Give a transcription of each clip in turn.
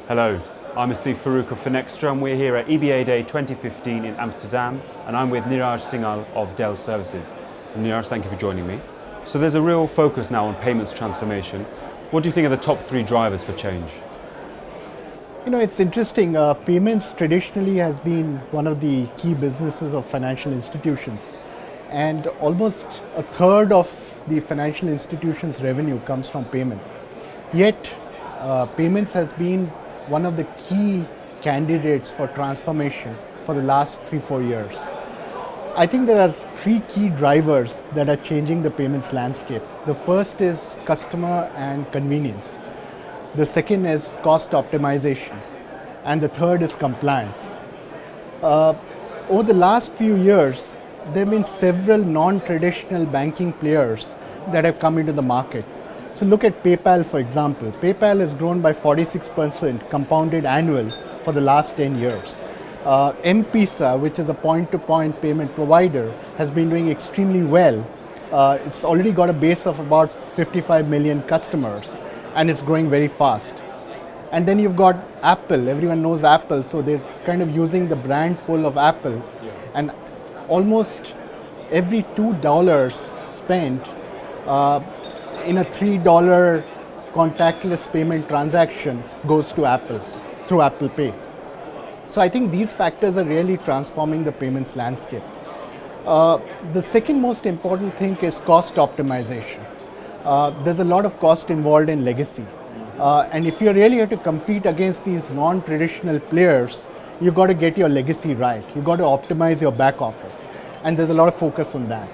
Hello, I'm Asif Farouk of Finextra and we're here at EBA Day 2015 in Amsterdam, and I'm with Niraj Singhal of Dell Services. And Niraj, thank you for joining me. So there's a real focus now on payments transformation. What do you think are the top three drivers for change? You know, it's interesting. Payments traditionally has been one of the key businesses of financial institutions, and almost a third of the financial institutions' revenue comes from payments. Yet, payments has been one of the key candidates for transformation for the last 3-4 years. I think there are three key drivers that are changing the payments landscape. The first is customer and convenience. The second is cost optimization. And the third is compliance. Over the last few years, there have been several non-traditional banking players that have come into the market. So look at PayPal, for example. PayPal has grown by 46% compounded annual for the last 10 years. M-Pesa, which is a point-to-point payment provider, has been doing extremely well. It's already got a base of about 55 million customers, and it's growing very fast. And then you've got Apple. Everyone knows Apple, so they're kind of using the brand pull of Apple. Yeah. And almost every $2 spent in a $3 contactless payment transaction goes to Apple through Apple Pay. So I think these factors are really transforming the payments landscape. The second most important thing is cost optimization. There's a lot of cost involved in legacy. And if you really have to compete against these non-traditional players, you've got to get your legacy right. You've got to optimize your back office. And there's a lot of focus on that.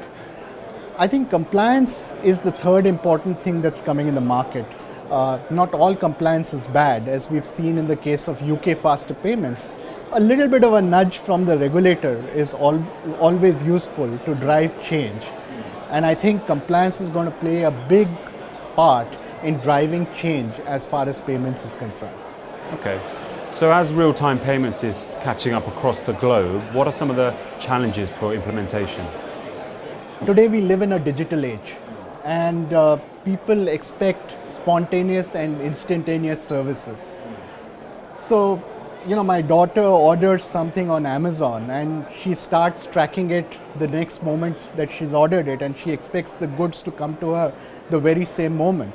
I think compliance is the third important thing that's coming in the market. Not all compliance is bad, as we've seen in the case of UK faster payments. A little bit of a nudge from the regulator is always useful to drive change. And I think compliance is going to play a big part in driving change as far as payments is concerned. Okay, so as real-time payments is catching up across the globe, what are some of the challenges for implementation? Today we live in a digital age, and people expect spontaneous and instantaneous services. So, you know, my daughter orders something on Amazon and she starts tracking it the next moment that she's ordered it, and she expects the goods to come to her the very same moment.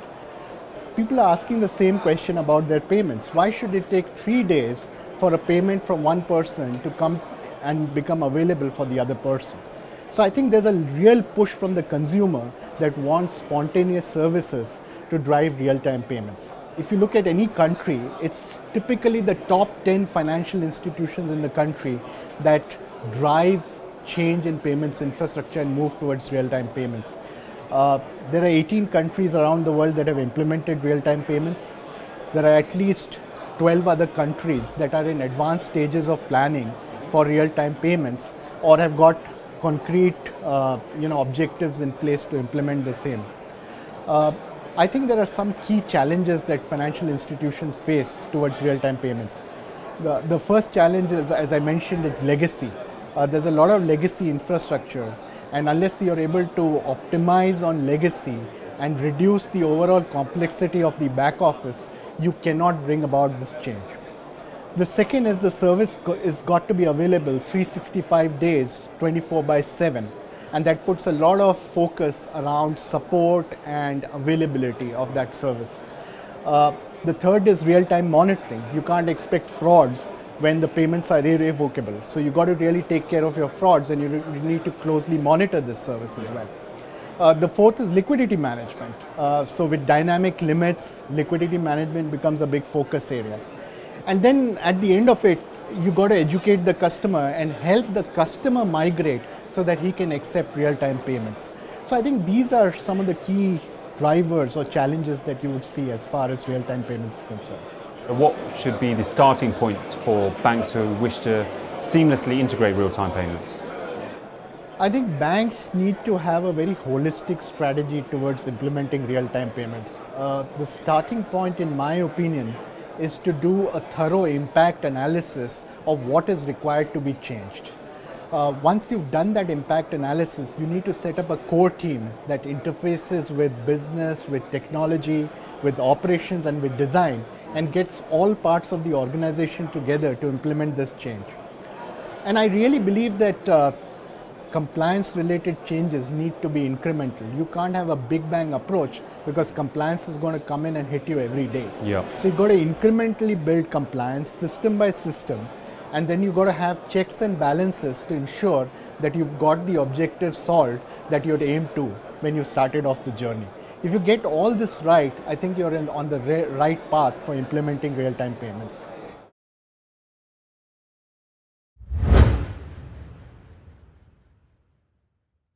People are asking the same question about their payments. Why should it take 3 days for a payment from one person to come and become available for the other person? So I think there's a real push from the consumer that wants spontaneous services to drive real-time payments. If you look at any country, it's typically the top 10 financial institutions in the country that drive change in payments infrastructure and move towards real-time payments. There are 18 countries around the world that have implemented real-time payments. There are at least 12 other countries that are in advanced stages of planning for real-time payments or have got concrete objectives in place to implement the same. I think there are some key challenges that financial institutions face towards real-time payments. The first challenge is, as I mentioned, is legacy. There's a lot of legacy infrastructure, and unless you're able to optimize on legacy and reduce the overall complexity of the back office, you cannot bring about this change. The second is the service is got to be available 365 days, 24/7. And that puts a lot of focus around support and availability of that service. The third is real-time monitoring. You can't expect frauds when the payments are irrevocable. So you got to really take care of your frauds, and you need to closely monitor this service as well. The fourth is liquidity management. So with dynamic limits, liquidity management becomes a big focus area. And then at the end of it, you got to educate the customer and help the customer migrate so that he can accept real-time payments. So I think these are some of the key drivers or challenges that you would see as far as real-time payments is concerned. What should be the starting point for banks who wish to seamlessly integrate real-time payments? I think banks need to have a very holistic strategy towards implementing real-time payments. The starting point, in my opinion, is to do a thorough impact analysis of what is required to be changed. Once you've done that impact analysis, you need to set up a core team that interfaces with business, with technology, with operations and with design, and gets all parts of the organization together to implement this change. And I really believe that compliance related changes need to be incremental. You can't have a big bang approach because compliance is going to come in and hit you every day. Yeah. So you've got to incrementally build compliance system by system, and then you've got to have checks and balances to ensure that you've got the objectives solved that you'd aimed to when you started off the journey. If you get all this right, I think you're on the right path for implementing real-time payments.